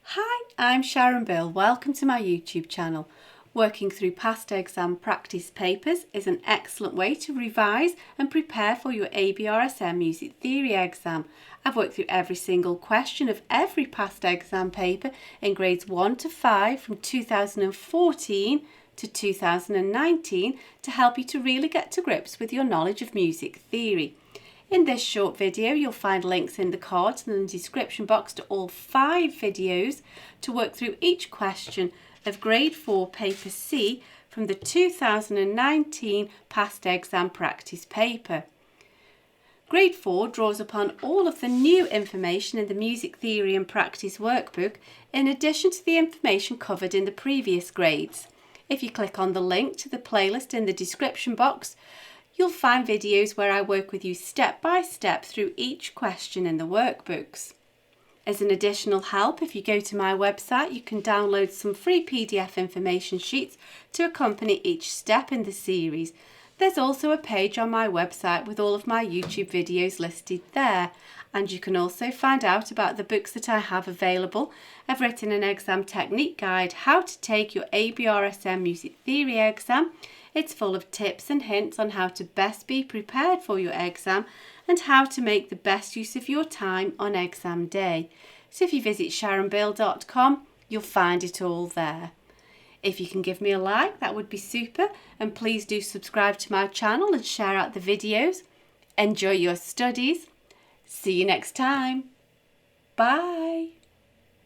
Hi, I'm Sharon. Welcome to my YouTube channel. Working through past exam practice papers is an excellent way to revise and prepare for your ABRSM Music Theory exam. I've worked through every single question of every past exam paper in grades 1 to 5 from 2014 to 2019 to help you to really get to grips with your knowledge of music theory. In this short video, you'll find links in the cards and in the description box to all 5 videos to work through each question of Grade 4 Paper C from the 2019 Past Exam Practice paper. Grade 4 draws upon all of the new information in the Music Theory and Practice workbook in addition to the information covered in the previous grades. If you click on the link to the playlist in the description box, you'll find videos where I work with you step by step through each question in the workbooks. As an additional help, if you go to my website, you can download some free PDF information sheets to accompany each step in the series. There's also a page on my website with all of my YouTube videos listed there. And you can also find out about the books that I have available. I've written an exam technique guide, How to Take Your ABRSM Music Theory exam. It's full of tips and hints on how to best be prepared for your exam and how to make the best use of your time on exam day. So if you visit sharonbill.com, you'll find it all there. If you can give me a like, that would be super. And please do subscribe to my channel and share out the videos. Enjoy your studies. See you next time. Bye.